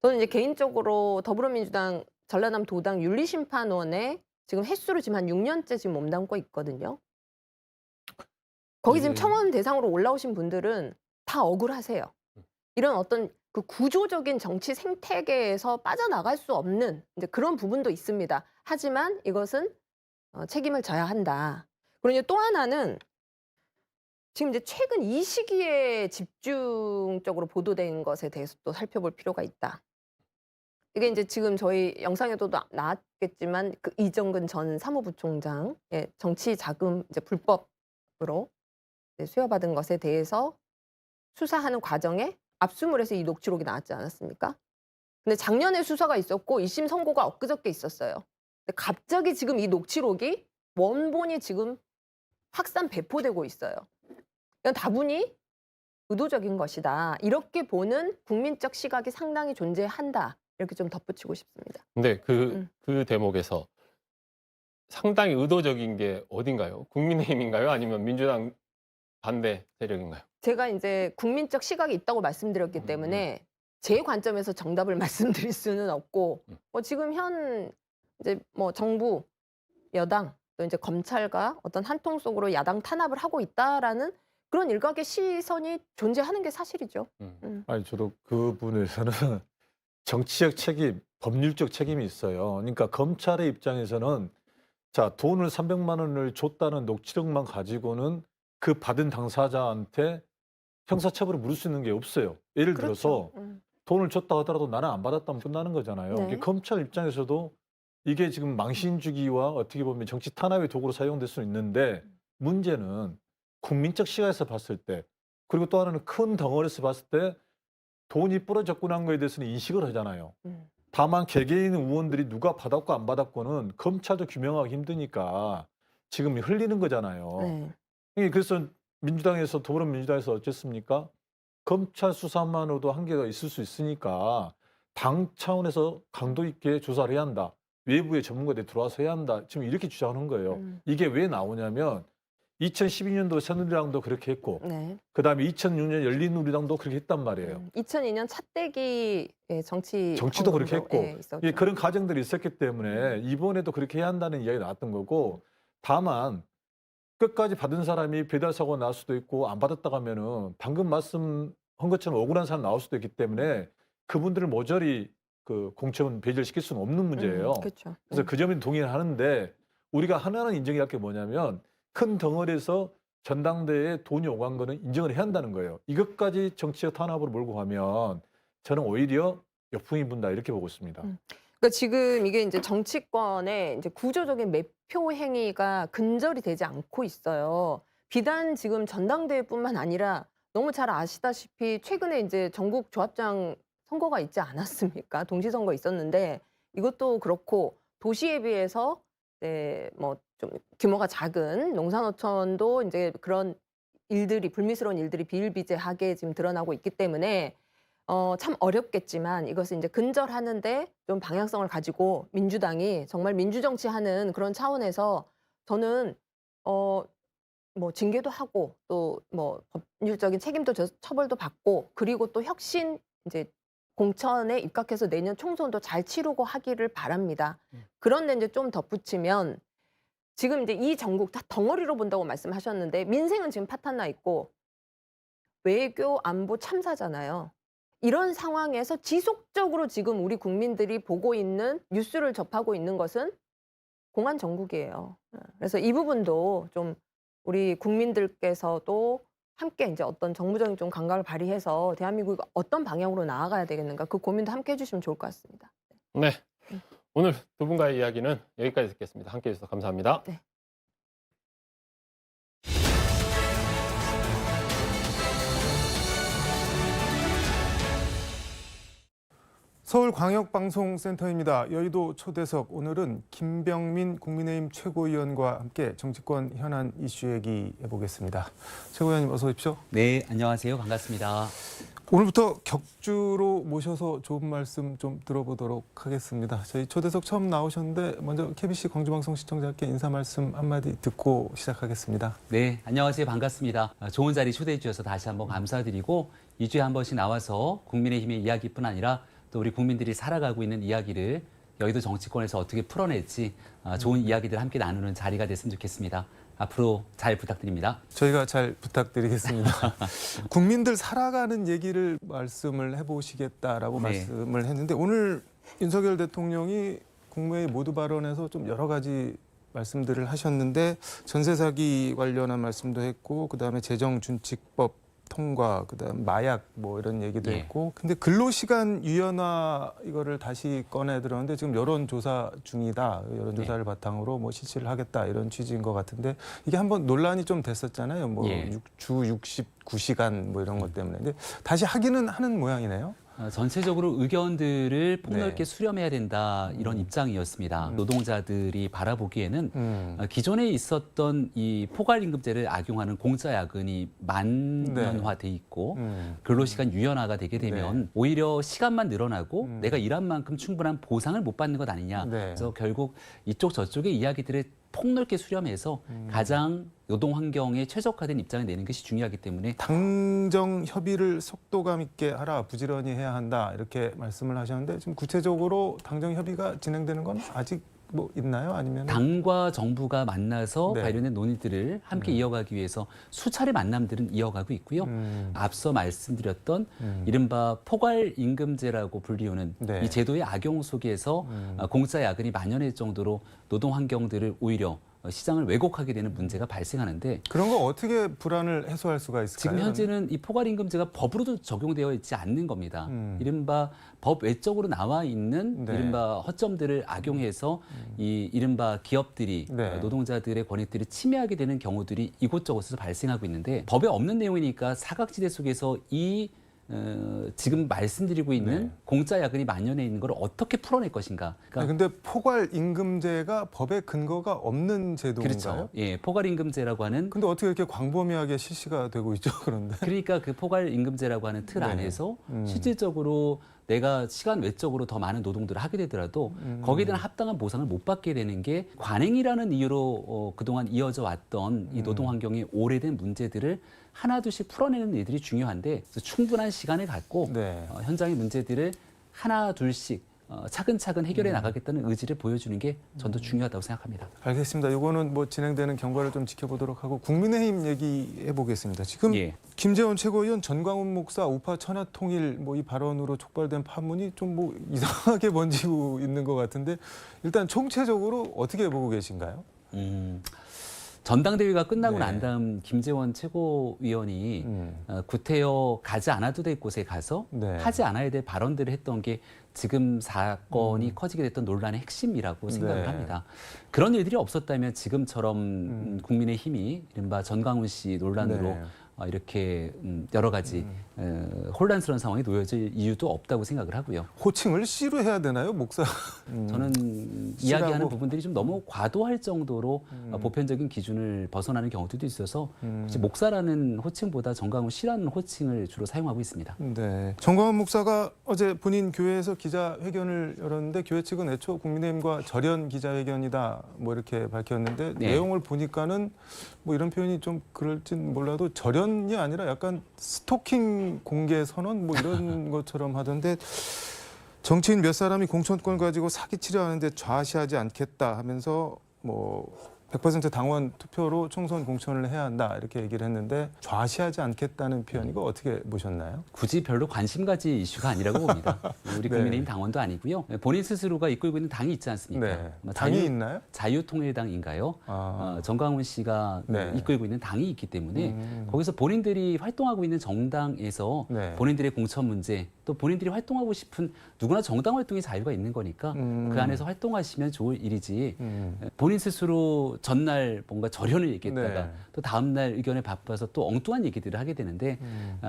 저는 이제 개인적으로 더불어민주당 전라남 도당 윤리심판원에 지금 횟수로 지금 한 6년째 지금 몸담고 있거든요. 거기 지금 청원 대상으로 올라오신 분들은 다 억울하세요. 이런 어떤 그 구조적인 정치 생태계에서 빠져나갈 수 없는 이제 그런 부분도 있습니다. 하지만 이것은 책임을 져야 한다. 그리고 이제 또 하나는 지금 이제 최근 이 시기에 집중적으로 보도된 것에 대해서 또 살펴볼 필요가 있다. 이게 이제 지금 저희 영상에도 나왔겠지만 그 이정근 전 사무부총장의 정치 자금 이제 불법으로 수여받은 것에 대해서 수사하는 과정에 압수물에서 이 녹취록이 나왔지 않았습니까? 근데 작년에 수사가 있었고 1심 선고가 엊그저께 있었어요. 근데 갑자기 지금 이 녹취록이 원본이 지금 확산 배포되고 있어요. 이건 다분히 의도적인 것이다. 이렇게 보는 국민적 시각이 상당히 존재한다. 이렇게 좀 덧붙이고 싶습니다. 근데 그 대목에서 상당히 의도적인 게 어딘가요? 국민의힘인가요? 아니면 민주당 반대 세력인가요? 제가 이제 국민적 시각이 있다고 말씀드렸기 때문에 제 관점에서 정답을 말씀드릴 수는 없고 뭐 지금 현 이제 뭐 정부 여당 또 이제 검찰과 어떤 한 통 속으로 야당 탄압을 하고 있다라는 그런 일각의 시선이 존재하는 게 사실이죠. 아니 저도 그 부분에서는 정치적 책임, 법률적 책임이 있어요. 그러니까 검찰의 입장에서는 자 돈을 300만 원을 줬다는 녹취록만 가지고는 그 받은 당사자한테 형사처벌을 물을 수 있는 게 없어요. 예를 들어서 돈을 줬다 하더라도 나는 안 받았다면 끝나는 거잖아요. 네. 검찰 입장에서도 이게 지금 망신 주기와 어떻게 보면 정치 탄압의 도구로 사용될 수 있는데 문제는 국민적 시각에서 봤을 때 그리고 또 하나는 큰 덩어리에서 봤을 때 돈이 뿌려졌구나 한 거에 대해서는 인식을 하잖아요. 다만 개개인 의원들이 누가 받았고 안 받았고는 검찰도 규명하기 힘드니까 지금 흘리는 거잖아요. 네. 그래서 민주당에서 더불어민주당에서 어쨌습니까? 검찰 수사만으로도 한계가 있을 수 있으니까 당 차원에서 강도 있게 조사를 해야 한다. 외부의 전문가들이 들어와서 해야 한다. 지금 이렇게 주장하는 거예요. 이게 왜 나오냐면 2012년도 새누리당도 그렇게 했고 네. 그다음에 2006년 열린우리당도 그렇게 했단 말이에요. 2002년 차떼기 정치도 그렇게 했고 있었죠. 예, 그런 과정들이 있었기 때문에 이번에도 그렇게 해야 한다는 이야기가 나왔던 거고 다만 끝까지 받은 사람이 배달 사고가 날 수도 있고 안 받았다고 하면은 방금 말씀한 것처럼 억울한 사람 나올 수도 있기 때문에 그분들을 모조리 그 공천 배제시킬 수는 없는 문제예요. 그렇죠. 그래서 그 점에 동의를 하는데 우리가 하나는 인정해야 할 게 뭐냐면 큰 덩어리에서 전당대회에 돈이 오간 거는 인정을 해야 한다는 거예요. 이것까지 정치적 탄압으로 몰고 가면 저는 오히려 역풍이 분다 이렇게 보고 있습니다. 그러니까 지금 이게 이제 정치권의 이제 구조적인 매표 행위가 근절이 되지 않고 있어요. 비단 지금 전당대회뿐만 아니라 너무 잘 아시다시피 최근에 이제 전국 조합장 선거가 있지 않았습니까? 동시선거 있었는데 이것도 그렇고 도시에 비해서 뭐 좀 규모가 작은 농산어촌도 이제 그런 일들이 불미스러운 일들이 비일비재하게 지금 드러나고 있기 때문에 참 어렵겠지만 이것을 이제 근절하는데 좀 방향성을 가지고 민주당이 정말 민주정치하는 그런 차원에서 저는 뭐 징계도 하고 또 뭐 법률적인 책임도 처벌도 받고 그리고 또 혁신 이제 공천에 입각해서 내년 총선도 잘 치르고 하기를 바랍니다. 그런데 이제 좀 덧붙이면 지금 이제 이 전국 다 덩어리로 본다고 말씀하셨는데 민생은 지금 파탄나 있고 외교 안보 참사잖아요. 이런 상황에서 지속적으로 지금 우리 국민들이 보고 있는 뉴스를 접하고 있는 것은 공안 정국이에요. 그래서 이 부분도 좀 우리 국민들께서도 함께 이제 어떤 정무적인 좀 감각을 발휘해서 대한민국이 어떤 방향으로 나아가야 되겠는가 그 고민도 함께 해주시면 좋을 것 같습니다. 네. 오늘 두 분과의 이야기는 여기까지 듣겠습니다. 함께 해주셔서 감사합니다. 네. 서울광역방송센터입니다. 여의도 초대석 오늘은 김병민 국민의힘 최고위원과 함께 정치권 현안 이슈 얘기해보겠습니다. 최고위원님 어서 오십시오. 네, 안녕하세요. 반갑습니다. 오늘부터 격주로 모셔서 좋은 말씀 좀 들어보도록 하겠습니다. 저희 초대석 처음 나오셨는데 먼저 KBC 광주방송 시청자께 인사 말씀 한마디 듣고 시작하겠습니다. 네, 안녕하세요. 반갑습니다. 좋은 자리 초대해 주셔서 다시 한번 감사드리고 2주에 한 번씩 나와서 국민의힘의 이야기뿐 아니라 또 우리 국민들이 살아가고 있는 이야기를 여의도 정치권에서 어떻게 풀어낼지 좋은 이야기들 함께 나누는 자리가 됐으면 좋겠습니다. 앞으로 잘 부탁드립니다. 저희가 잘 부탁드리겠습니다. 국민들 살아가는 얘기를 말씀을 해보시겠다라고 네. 말씀을 했는데 오늘 윤석열 대통령이 국무회의 모두 발언에서 좀 여러 가지 말씀들을 하셨는데 전세 사기 관련한 말씀도 했고 그다음에 재정준칙법 통과, 그다음 마약 뭐 이런 얘기도 예. 했고, 근데 근로시간 유연화 이거를 다시 꺼내 들었는데 지금 여론조사 중이다. 여론조사를 바탕으로 뭐 실시를 하겠다 이런 취지인 것 같은데 이게 한번 논란이 좀 됐었잖아요. 뭐 주 69시간 뭐 이런 것 때문에. 근데 다시 하기는 하는 모양이네요. 전체적으로 의견들을 폭넓게 네. 수렴해야 된다 이런 입장이었습니다. 노동자들이 바라보기에는 기존에 있었던 이 포괄임금제를 악용하는 공짜 야근이 만연화돼 있고 근로시간 유연화가 되게 되면 오히려 시간만 늘어나고 내가 일한 만큼 충분한 보상을 못 받는 것 아니냐. 그래서 결국 이쪽 저쪽의 이야기들을 폭넓게 수렴해서 가장 노동 환경에 최적화된 입장을 내는 것이 중요하기 때문에 당정 협의를 속도감 있게 하라, 부지런히 해야 한다 이렇게 말씀을 하셨는데 지금 구체적으로 당정 협의가 진행되는 건 아직 뭐 있나요? 아니면 당과 정부가 만나서 관련된 논의들을 함께 이어가기 위해서 수차례 만남들은 이어가고 있고요. 앞서 말씀드렸던 이른바 포괄임금제라고 불리우는 이 제도의 악용 속에서 공짜 야근이 만연할 정도로 노동 환경들을 오히려 시장을 왜곡하게 되는 문제가 발생하는데 그런 거 어떻게 불안을 해소할 수가 있을까요? 지금 현재는 이 포괄임금제가 법으로도 적용되어 있지 않는 겁니다. 이른바 법 외적으로 나와 있는 이른바 허점들을 악용해서 이 이른바 기업들이 노동자들의 권익들을 침해하게 되는 경우들이 이곳저곳에서 발생하고 있는데 법에 없는 내용이니까 사각지대 속에서 이 지금 말씀드리고 있는 네. 공짜 야근이 만연해 있는 걸 어떻게 풀어낼 것인가. 그러니까 근데 포괄임금제가 법에 근거가 없는 제도인가요? 그렇죠. 예, 포괄임금제라고 하는 근데 어떻게 이렇게 광범위하게 실시가 되고 있죠, 그런데? 그러니까 그 포괄임금제라고 하는 틀 네. 안에서 실질적으로 내가 시간 외적으로 더 많은 노동들을 하게 되더라도 거기에 대한 합당한 보상을 못 받게 되는 게 관행이라는 이유로 그동안 이어져 왔던 이 노동 환경의 오래된 문제들을 하나둘씩 풀어내는 일들이 중요한데 그래서 충분한 시간을 갖고 네. 현장의 문제들을 하나둘씩 차근차근 해결해 나가겠다는 의지를 보여주는 게 전 더 중요하다고 생각합니다. 알겠습니다. 이거는 뭐 진행되는 경과를 좀 지켜보도록 하고 국민의힘 얘기해 보겠습니다. 지금 예. 김재원 최고위원, 전광훈 목사 우파 천하 통일 뭐 이 발언으로 촉발된 파문이 좀 뭐 이상하게 번지고 있는 것 같은데 일단 총체적으로 어떻게 보고 계신가요? 전당대회가 끝나고 네. 난 다음 김재원 최고위원이 구태여 가지 않아도 될 곳에 가서 네. 하지 않아야 될 발언들을 했던 게 지금 사건이 커지게 됐던 논란의 핵심이라고 생각을 네. 합니다. 그런 일들이 없었다면 지금처럼 국민의힘이 이른바 전광훈 씨 논란으로 네. 이렇게 여러 가지 혼란스러운 상황에 놓여질 이유도 없다고 생각을 하고요. 호칭을 씨로 해야 되나요, 목사? 저는 씨라고. 이야기하는 부분들이 좀 너무 과도할 정도로 보편적인 기준을 벗어나는 경우들도 있어서 혹시 목사라는 호칭보다 전광훈 씨라는 호칭을 주로 사용하고 있습니다. 네. 정광훈 목사가 어제 본인 교회에서 기자회견을 열었는데 교회 측은 애초 국민의힘과 절연 기자회견이다 뭐 이렇게 밝혔는데 네. 내용을 보니까는 뭐 이런 표현이 좀 그럴진 몰라도 절연이 아니라 약간 스토킹 공개 선언 뭐 이런 것처럼 하던데 정치인 몇 사람이 공천권 가지고 사기치려 하는데 좌시하지 않겠다 하면서 뭐 100% 당원 투표로 총선 공천을 해야 한다 이렇게 얘기를 했는데 좌시하지 않겠다는 표현 이거 어떻게 보셨나요? 굳이 별로 관심 가질 이슈가 아니라고 봅니다. 우리 네. 국민의힘 당원도 아니고요. 본인 스스로가 이끌고 있는 당이 있지 않습니까? 네. 아마 당이 있나요? 자유통일당인가요? 전광훈 씨가 네. 이끌고 있는 당이 있기 때문에 거기서 본인들이 활동하고 있는 정당에서 네. 본인들의 공천 문제 또 본인들이 활동하고 싶은 누구나 정당 활동의 자유가 있는 거니까 그 안에서 활동하시면 좋을 일이지 본인 스스로 전날 뭔가 절연을 얘기했다가 네. 또 다음날 의견에 바빠서 또 엉뚱한 얘기들을 하게 되는데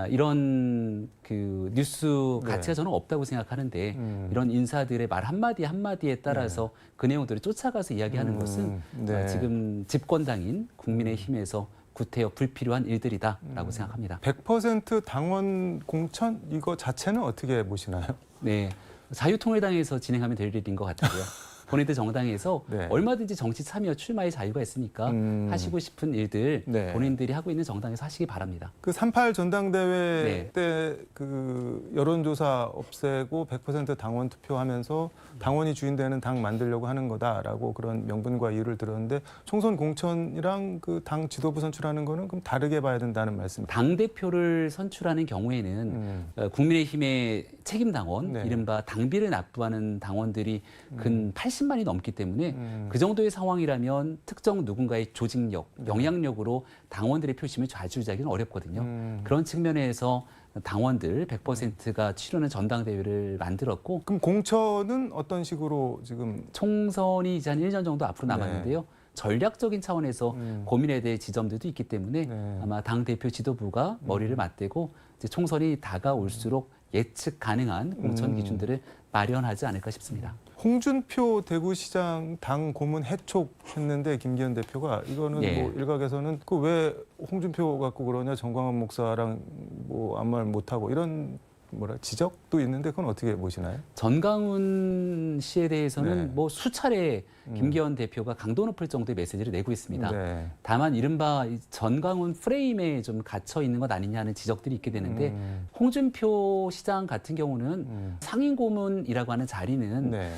이런 그 뉴스 가치가 네. 저는 없다고 생각하는데 이런 인사들의 말 한마디 한마디에 따라서 그 내용들을 쫓아가서 이야기하는 것은 네. 지금 집권당인 국민의힘에서 구태여 불필요한 일들이다라고 생각합니다. 100% 당원 공천 이거 자체는 어떻게 보시나요? 네, 자유통일당에서 진행하면 될 일인 것 같고요. 본인들 정당에서 네. 얼마든지 정치 참여 출마의 자유가 있으니까 하시고 싶은 일들 네. 본인들이 하고 있는 정당에서 하시기 바랍니다. 그 38 전당대회 네. 때 그 여론조사 없애고 100% 당원 투표하면서 당원이 주인되는 당 만들려고 하는 거다라고 그런 명분과 이유를 들었는데 총선 공천이랑 그 당 지도부 선출하는 거는 그럼 다르게 봐야 된다는 말씀. 당 대표를 선출하는 경우에는 국민의힘의 책임 당원, 네. 이른바 당비를 납부하는 당원들이 근 80만이 넘기 때문에 그 정도의 상황이라면 특정 누군가의 조직력, 영향력으로 당원들의 표심을 좌지우지하기는 어렵거든요. 그런 측면에서 당원들 100%가 치르는 전당대회를 만들었고 그럼 공천은 어떤 식으로 지금 총선이 이제 한 1년 정도 앞으로 남았는데요. 전략적인 차원에서 고민해야 될 지점들도 있기 때문에 네. 아마 당대표 지도부가 머리를 맞대고 이제 총선이 다가올수록 예측 가능한 공천 기준들을 마련하지 않을까 싶습니다. 홍준표 대구시장 당 고문 해촉했는데 김기현 대표가 이거는 예. 뭐 일각에서는 그 왜 홍준표 갖고 그러냐 정광훈 목사랑 뭐 아무 말 못하고 이런 뭐라 지적도 있는데 그건 어떻게 보시나요? 전광훈 씨에 대해서는 네. 뭐 수차례 김기현 대표가 강도 높을 정도의 메시지를 내고 있습니다. 네. 다만 이른바 이 전광훈 프레임에 좀 갇혀 있는 것 아니냐는 지적들이 있게 되는데 홍준표 시장 같은 경우는 상임 고문이라고 하는 자리는 네.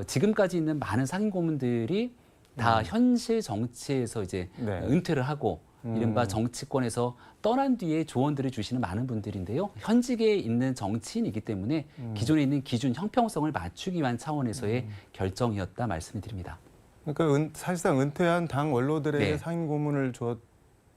지금까지 있는 많은 상임 고문들이 다 현실 정치에서 이제 네. 은퇴를 하고 이른바 정치권에서 떠난 뒤에 조언들을 주시는 많은 분들인데요. 현직에 있는 정치인이기 때문에 기존에 있는 기준 형평성을 맞추기 위한 차원에서의 결정이었다 말씀을 드립니다. 그러니까 사실상 은퇴한 당 원로들에게 네. 상임 고문을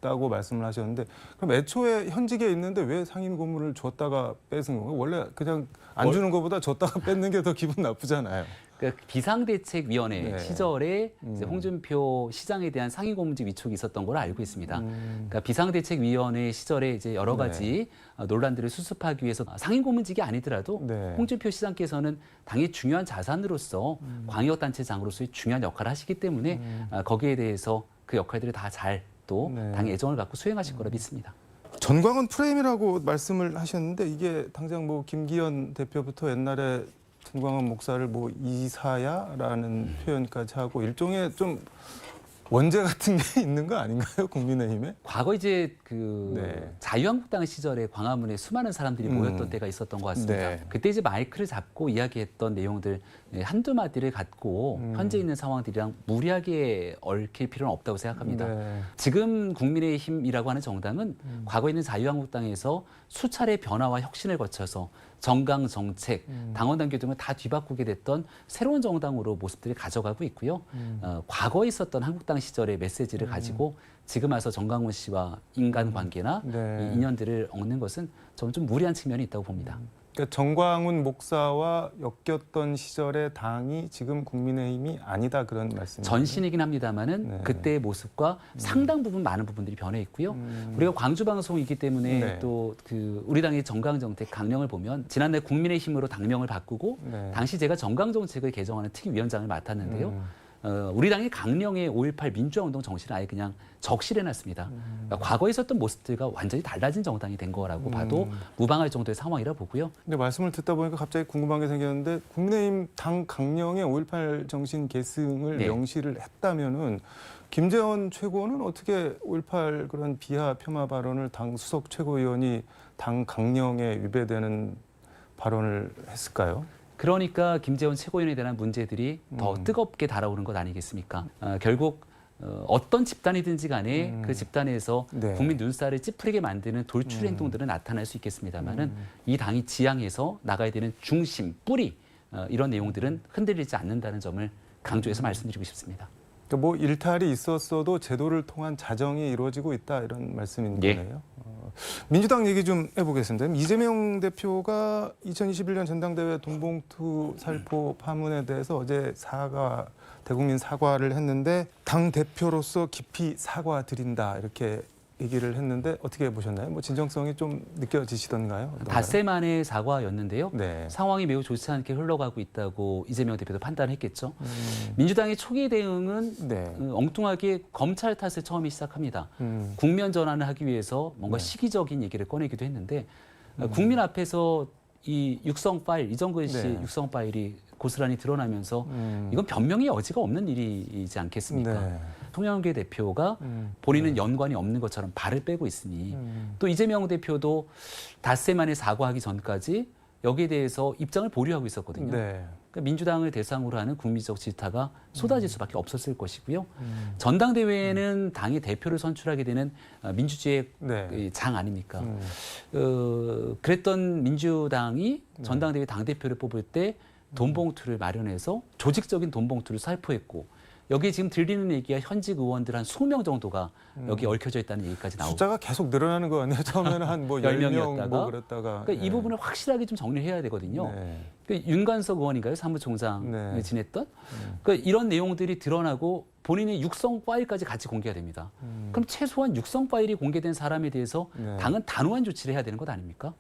줬다고 말씀을 하셨는데 그럼 애초에 현직에 있는데 왜 상임 고문을 줬다가 뺏은 건가요? 원래 그냥 안 주는 것보다 줬다가 뺏는 게 더 기분 나쁘잖아요. 그러니까 비상대책위원회 네. 시절에 이제 홍준표 시장에 대한 상임고문직 위촉이 있었던 걸로 알고 있습니다. 그러니까 비상대책위원회 시절에 이제 여러 가지 논란들을 수습하기 위해서 상임고문직이 아니더라도 네. 홍준표 시장께서는 당의 중요한 자산으로서 광역단체장으로서의 중요한 역할을 하시기 때문에 거기에 대해서 그 역할들을 다 잘 또 네. 당의 애정을 갖고 수행하실 거라 믿습니다. 전광훈 프레임이라고 말씀을 하셨는데 이게 당장 뭐 김기현 대표부터 옛날에 전광훈 목사를 뭐 이사야라는 표현까지 하고 일종의 좀 원죄 같은 게 있는 거 아닌가요? 국민의힘에? 과거 이제 그 네. 자유한국당 시절에 광화문에 수많은 사람들이 모였던 때가 있었던 것 같습니다. 네. 그때 이제 마이크를 잡고 이야기했던 내용들 한두 마디를 갖고 현재 있는 상황들이랑 무리하게 얽힐 필요는 없다고 생각합니다. 네. 지금 국민의힘이라고 하는 정당은 과거에 있는 자유한국당에서 수차례 변화와 혁신을 거쳐서 정강 정책, 당원 당규 등을 다 뒤바꾸게 됐던 새로운 정당으로 모습들을 가져가고 있고요. 과거에 있었던 한국당 시절의 메시지를 가지고 지금 와서 정강훈 씨와 인간관계나 네. 이 인연들을 얹는 것은 저는 좀 무리한 측면이 있다고 봅니다. 그러니까 정광훈 목사와 엮였던 시절의 당이 지금 국민의힘이 아니다 그런 말씀이죠. 전신이긴 합니다만은 네. 그때의 모습과 상당 부분 많은 부분들이 변해 있고요. 우리가 광주 방송이기 때문에 네. 또 그 우리 당의 정강 정책 강령을 보면 지난해 국민의힘으로 당명을 바꾸고 네. 당시 제가 정강 정책을 개정하는 특위위원장을 맡았는데요. 우리 당의 강령의 5.18 민주화운동 정신을 아예 그냥 적실해놨습니다. 그러니까 과거에 있었던 모습들과 완전히 달라진 정당이 된 거라고 봐도 무방할 정도의 상황이라 보고요. 근데 말씀을 듣다 보니까 갑자기 궁금한 게 생겼는데 국민의힘 당 강령에 5.18 정신 계승을 네. 명시를 했다면은 김재원 최고는 어떻게 5.18 그런 비하 폄하 발언을 당 수석 최고위원이 당 강령에 위배되는 발언을 했을까요? 그러니까 김재원 최고위원에 대한 문제들이 더 뜨겁게 달아오른 것 아니겠습니까? 결국 어떤 집단이든지 간에 그 집단에서 네. 국민 눈살을 찌푸리게 만드는 돌출 행동들은 나타날 수 있겠습니다만은 이 당이 지향해서 나가야 되는 중심, 뿌리 이런 내용들은 흔들리지 않는다는 점을 강조해서 말씀드리고 싶습니다. 그러니까 뭐 일탈이 있었어도 제도를 통한 자정이 이루어지고 있다 이런 말씀인 예. 거네요. 민주당 얘기 좀 해보겠습니다. 이재명 대표가 2021년 전당대회 돈봉투 살포 파문에 대해서 어제 대국민 사과를 했는데 당 대표로서 깊이 사과드린다 이렇게 얘기를 했는데 어떻게 보셨나요? 뭐 진정성이 좀 느껴지시던가요? 어떤가요? 닷새 만의 사과였는데요. 네. 상황이 매우 좋지 않게 흘러가고 있다고 이재명 대표도 판단했겠죠. 민주당의 초기 대응은 네. 엉뚱하게 검찰 탓을 처음에 시작합니다. 국면 전환을 하기 위해서 뭔가 시기적인 얘기를 꺼내기도 했는데 국민 앞에서 이 육성 파일, 이정근 씨 네. 육성 파일이 고스란히 드러나면서 이건 변명의 여지가 없는 일이지 않겠습니까? 네. 송영길 대표가 본인은 연관이 없는 것처럼 발을 빼고 있으니 또 이재명 대표도 닷새 만에 사과하기 전까지 여기에 대해서 입장을 보류하고 있었거든요. 네. 그러니까 민주당을 대상으로 하는 국민적 질타가 쏟아질 수밖에 없었을 것이고요. 전당대회는 당의 대표를 선출하게 되는 민주주의의 네. 장 아닙니까? 그랬던 민주당이 전당대회 당대표를 뽑을 때 돈봉투를 마련해서 조직적인 돈봉투를 살포했고 여기 지금 들리는 얘기가 현직 의원들 한 20명 정도가 여기 얽혀져 있다는 얘기까지 나오고 숫자가 계속 늘어나는 거 아니에요? 처음에는 한 뭐 10명 뭐 그랬다가 그러니까 이 부분을 확실하게 좀 정리를 해야 되거든요. 네. 그러니까 윤관석 의원인가요? 사무총장을 네. 지냈던? 그러니까 이런 내용들이 드러나고 본인의 육성 파일까지 같이 공개가 됩니다. 그럼 최소한 육성 파일이 공개된 사람에 대해서 네. 당은 단호한 조치를 해야 되는 것 아닙니까?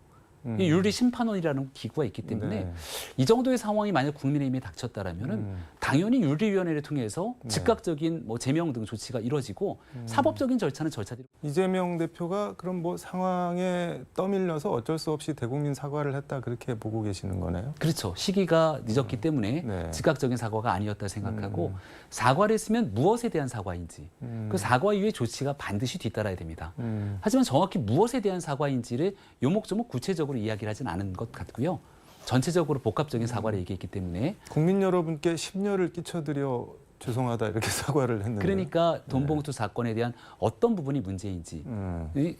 이 윤리심판원이라는 기구가 있기 때문에 네. 이 정도의 상황이 만약 국민의힘에 닥쳤다라면은 당연히 윤리위원회를 통해서 즉각적인 뭐 제명 등 조치가 이루어지고 사법적인 절차는 절차대로. 이재명 대표가 그럼 뭐 상황에 떠밀려서 어쩔 수 없이 대국민 사과를 했다 그렇게 보고 계시는 거네요? 그렇죠. 시기가 늦었기 때문에 네. 즉각적인 사과가 아니었다 생각하고 사과를 했으면 무엇에 대한 사과인지 그 사과 이후의 조치가 반드시 뒤따라야 됩니다. 하지만 정확히 무엇에 대한 사과인지를 요목조목 구체적으로 이야기를 하진 않은 것 같고요. 전체적으로 복합적인 사과를 얘기했기 때문에 국민 여러분께 심려를 끼쳐드려 죄송하다 이렇게 사과를 했는데 그러니까 돈봉투 사건에 대한 어떤 부분이 문제인지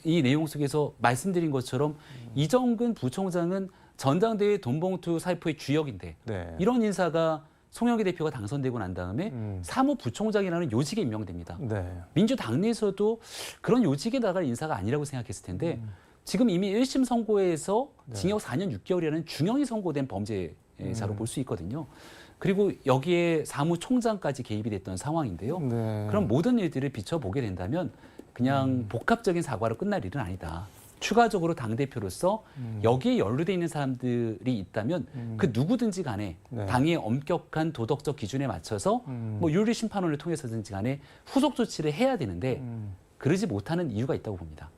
이 내용 속에서 말씀드린 것처럼 이정근 부총장은 전당대회 돈봉투 살포의 주역인데 네. 이런 인사가 송영기 대표가 당선되고 난 다음에 사무부총장이라는 요직에 임명됩니다. 네. 민주당 내에서도 그런 요직에 나갈 인사가 아니라고 생각했을 텐데 지금 이미 1심 선고에서 징역 4년 6개월이라는 중형이 선고된 범죄자로 볼 수 있거든요. 그리고 여기에 사무총장까지 개입이 됐던 상황인데요. 네. 그럼 모든 일들을 비춰보게 된다면 그냥 복합적인 사과로 끝날 일은 아니다. 추가적으로 당대표로서 여기에 연루돼 있는 사람들이 있다면 그 누구든지 간에 네. 당의 엄격한 도덕적 기준에 맞춰서 뭐 윤리심판원을 통해서든지 간에 후속 조치를 해야 되는데 그러지 못하는 이유가 있다고 봅니다.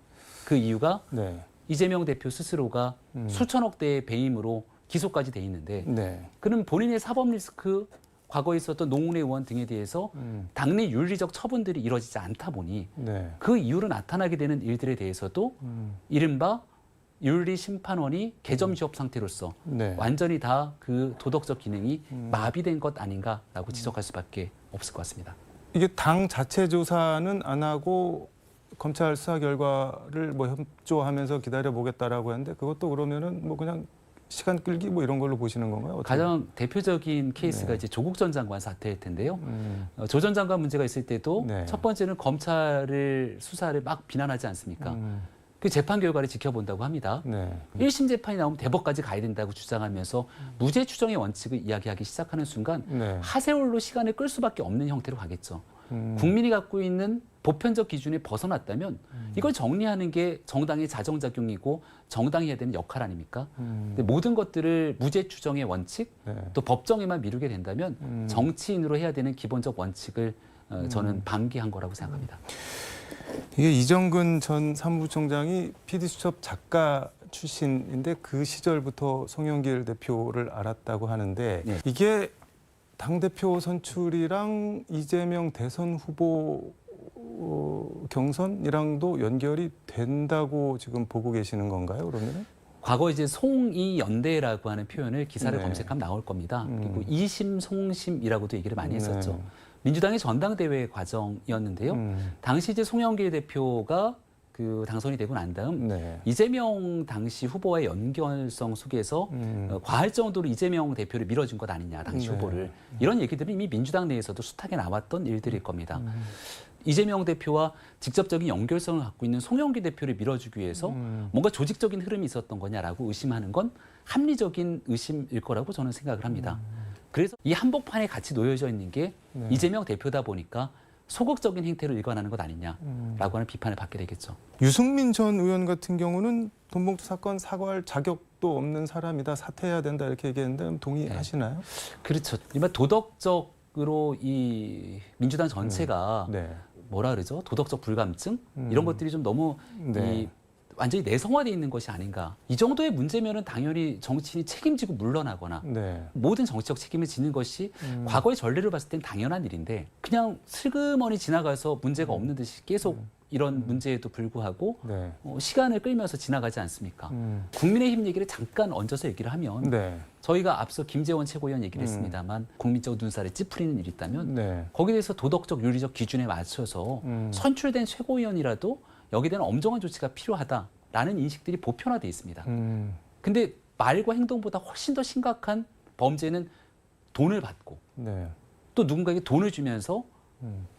그 이유가 네. 이재명 대표 스스로가 수천억 대의 배임으로 기소까지 돼 있는데 네. 그는 본인의 사법 리스크, 과거에 있었던 노웅래 의원 등에 대해서 당내 윤리적 처분들이 이루어지지 않다 보니 네. 그 이유로 나타나게 되는 일들에 대해서도 이른바 윤리심판원이 개점시업 상태로서 네. 완전히 다 그 도덕적 기능이 마비된 것 아닌가라고 지적할 수밖에 없을 것 같습니다. 이게 당 자체 조사는 안 하고 검찰 수사 결과를 뭐 협조하면서 기다려 보겠다라고 하는데 그것도 그러면은 뭐 그냥 시간 끌기 뭐 이런 걸로 보시는 건가요? 어떻게? 가장 대표적인 케이스가 네. 이제 조국 전 장관 사태일 텐데요. 조 전 장관 문제가 있을 때도 네. 첫 번째는 검찰을 수사를 막 비난하지 않습니까? 그 재판 결과를 지켜본다고 합니다. 네. 1심 재판이 나오면 대법까지 가야 된다고 주장하면서 무죄 추정의 원칙을 이야기하기 시작하는 순간 네. 하세월로 시간을 끌 수밖에 없는 형태로 가겠죠. 국민이 갖고 있는 보편적 기준에 벗어났다면 이걸 정리하는 게 정당의 자정작용이고 정당이 해야 되는 역할 아닙니까? 근데 모든 것들을 무죄 추정의 원칙 네. 또 법정에만 미루게 된다면 정치인으로 해야 되는 기본적 원칙을 저는 방기한 거라고 생각합니다. 이게 이정근 전 사무부총장이 PD수첩 작가 출신인데 그 시절부터 송영길 대표를 알았다고 하는데 네. 이게 당대표 선출이랑 이재명 대선 후보 경선이랑도 연결이 된다고 지금 보고 계시는 건가요, 그러면? 과거 이제 송이 연대라고 하는 표현을 기사를 네. 검색하면 나올 겁니다. 그리고 이심 송심이라고도 얘기를 많이 했었죠. 네. 민주당의 전당대회 과정이었는데요. 당시 이제 송영길 대표가 그 당선이 되고 난 다음 네. 이재명 당시 후보와의 연결성 속에서 과할 정도로 이재명 대표를 밀어준 것 아니냐, 당시 네. 후보를. 이런 얘기들은 이미 민주당 내에서도 숱하게 나왔던 일들일 겁니다. 이재명 대표와 직접적인 연결성을 갖고 있는 송영길 대표를 밀어주기 위해서 뭔가 조직적인 흐름이 있었던 거냐라고 의심하는 건 합리적인 의심일 거라고 저는 생각을 합니다. 그래서 이 한복판에 같이 놓여져 있는 게 네. 이재명 대표다 보니까 소극적인 행태를 일관하는 것 아니냐라고 하는 비판을 받게 되겠죠. 유승민 전 의원 같은 경우는 돈봉투 사건 사과할 자격도 없는 사람이다, 사퇴해야 된다 이렇게 얘기했는데 동의하시나요? 그렇죠. 일반 도덕적으로 이 민주당 전체가 네. 뭐라 그러죠? 도덕적 불감증 이런 것들이 좀 너무 네. 이 완전히 내성화되어 있는 것이 아닌가. 이 정도의 문제면은 당연히 정치인이 책임지고 물러나거나 네. 모든 정치적 책임을 지는 것이 과거의 전례를 봤을 땐 당연한 일인데 그냥 슬그머니 지나가서 문제가 없는 듯이 계속 이런 문제에도 불구하고 네. 시간을 끌면서 지나가지 않습니까? 국민의힘 얘기를 잠깐 얹어서 얘기를 하면 네. 저희가 앞서 김재원 최고위원 얘기를 했습니다만 국민적 눈살에 찌푸리는 일이 있다면 네. 거기에 대해서 도덕적 윤리적 기준에 맞춰서 선출된 최고위원이라도 여기에 대한 엄정한 조치가 필요하다라는 인식들이 보편화돼 있습니다. 근데 말과 행동보다 훨씬 더 심각한 범죄는 돈을 받고 네. 또 누군가에게 돈을 주면서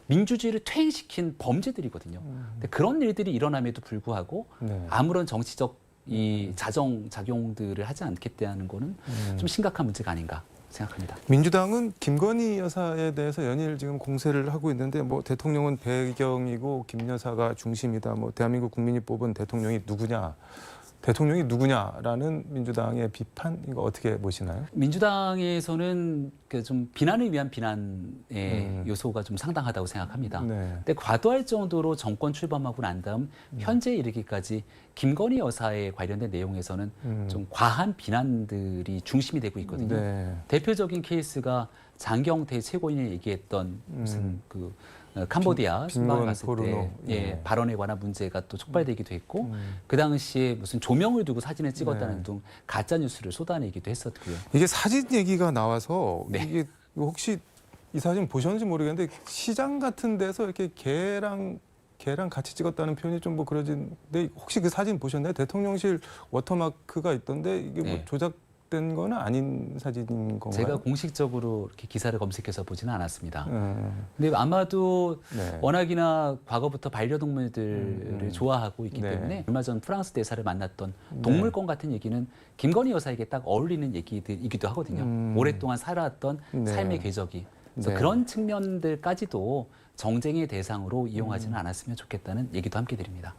민주주의를 퇴행시킨 범죄들이거든요. 근데 그런 일들이 일어남에도 불구하고 네. 아무런 정치적 이 자정작용들을 하지 않겠다는 거는 좀 심각한 문제가 아닌가 생각합니다. 민주당은 김건희 여사에 대해서 연일 지금 공세를 하고 있는데 뭐 대통령은 배경이고 김 여사가 중심이다. 뭐 대한민국 국민이 뽑은 대통령이 누구냐라는 민주당의 비판 이거 어떻게 보시나요? 민주당에서는 그 좀 비난을 위한 비난의 요소가 좀 상당하다고 생각합니다. 네. 근데 과도할 정도로 정권 출범하고 난 다음 현재 이르기까지 김건희 여사에 관련된 내용에서는 좀 과한 비난들이 중심이 되고 있거든요. 네. 대표적인 케이스가 장경태 최고위원이 얘기했던 무슨 그 캄보디아 순방을 갔을 포르노. 때 예. 발언에 관한 문제가 또 촉발되기도 했고 그 당시에 무슨 조명을 두고 사진을 찍었다는 네. 등 가짜 뉴스를 쏟아내기도 했었고요. 이게 사진 얘기가 나와서 네. 이게 혹시 이 사진 보셨는지 모르겠는데 시장 같은 데서 이렇게 개랑 같이 찍었다는 표현이 좀 뭐 그러진데 혹시 그 사진 보셨나요? 대통령실 워터마크가 있던데 이게 뭐 네. 조작 조작된 거는 아닌 사진인 건가요? 제가 공식적으로 이렇게 기사를 검색해서 보지는 않았습니다. 근데 아마도 네. 워낙이나 과거부터 반려동물들을 좋아하고 있기 네. 때문에 얼마 전 프랑스 대사를 만났던 동물권 같은 얘기는 김건희 여사에게 딱 어울리는 얘기이기도 하거든요. 오랫동안 살아왔던 네. 삶의 궤적이. 그래서 네. 그런 측면들까지도 정쟁의 대상으로 이용하지는 않았으면 좋겠다는 얘기도 함께 드립니다.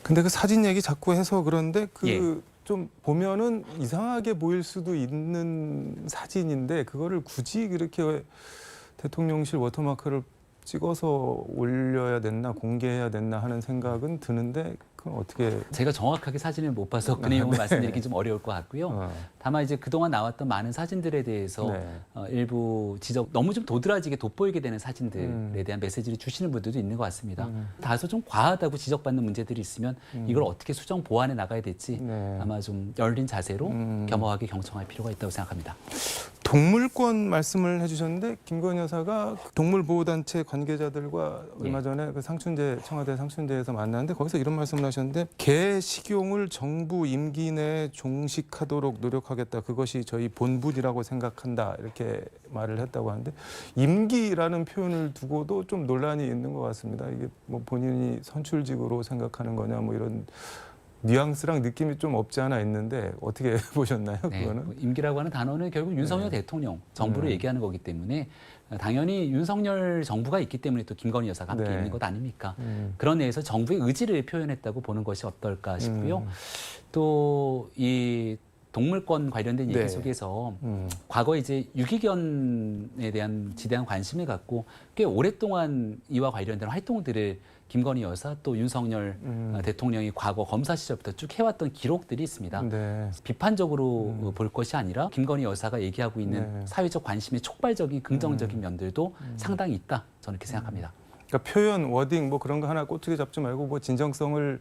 근데 그 사진 얘기 자꾸 해서 그런데 그 예. 좀 보면은 이상하게 보일 수도 있는 사진인데 그거를 굳이 그렇게 대통령실 워터마크를 찍어서 올려야 됐나 공개해야 됐나 하는 생각은 드는데 그건 어떻게 제가 정확하게 사진을 못 봐서 그 내용을 말씀드리기 좀 어려울 것 같고요. 다만 이제 그동안 나왔던 많은 사진들에 대해서 네. 일부 지적, 너무 좀 도드라지게 돋보이게 되는 사진들에 대한 메시지를 주시는 분들도 있는 것 같습니다. 다소 좀 과하다고 지적받는 문제들이 있으면 이걸 어떻게 수정 보완해 나가야 될지 네. 아마 좀 열린 자세로 겸허하게 경청할 필요가 있다고 생각합니다. 동물권 말씀을 해주셨는데 김건희 여사가 동물보호단체 관계자들과 얼마 전에 그 상춘제 청와대 상춘제에서 만났는데 거기서 이런 말씀을 하셨는데 개 식용을 정부 임기 내에 종식하도록 노력하겠다. 그것이 저희 본분이라고 생각한다. 이렇게 말을 했다고 하는데 임기라는 표현을 두고도 좀 논란이 있는 것 같습니다. 이게 뭐 본인이 선출직으로 생각하는 거냐 뭐 이런 뉘앙스랑 느낌이 좀 없지 않아 있는데 어떻게 보셨나요? 네, 그거는? 뭐 임기라고 하는 단어는 결국 윤석열 대통령, 정부를 얘기하는 거기 때문에 당연히 윤석열 정부가 있기 때문에 또 김건희 여사가 함께 네. 있는 것 아닙니까? 그런 데에서 정부의 의지를 표현했다고 보는 것이 어떨까 싶고요. 또 이 동물권 관련된 얘기 네. 속에서 과거에 이제 유기견에 대한 지대한 관심을 갖고 꽤 오랫동안 이와 관련된 활동들을 김건희 여사 또 윤석열 대통령이 과거 검사 시절부터 쭉 해왔던 기록들이 있습니다. 네. 비판적으로 볼 것이 아니라 김건희 여사가 얘기하고 있는 네. 사회적 관심의 촉발적인 긍정적인 면들도 상당히 있다. 저는 이렇게 생각합니다. 그러니까 표현, 워딩 뭐 그런 거 하나 꼬투리 잡지 말고 뭐 진정성을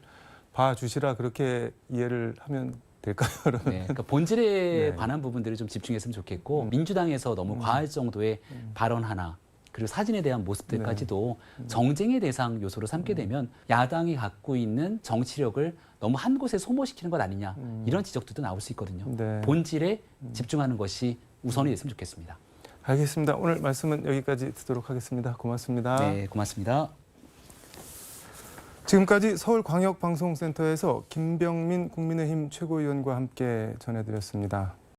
봐주시라 그렇게 이해를 하면 될까요? 그러면? 네, 그러니까 본질에 네. 관한 부분들을 좀 집중했으면 좋겠고 민주당에서 너무 과할 정도의 발언 하나 그리고 사진에 대한 모습들까지도 정쟁의 대상 요소로 삼게 되면 야당이 갖고 있는 정치력을 너무 한 곳에 소모시키는 것 아니냐 이런 지적들도 나올 수 있거든요. 네. 본질에 집중하는 것이 우선이 됐으면 좋겠습니다. 알겠습니다. 오늘 말씀은 여기까지 듣도록 하겠습니다. 고맙습니다. 네, 고맙습니다. 지금까지 서울광역방송센터에서 김병민 국민의힘 최고위원과 함께 전해드렸습니다.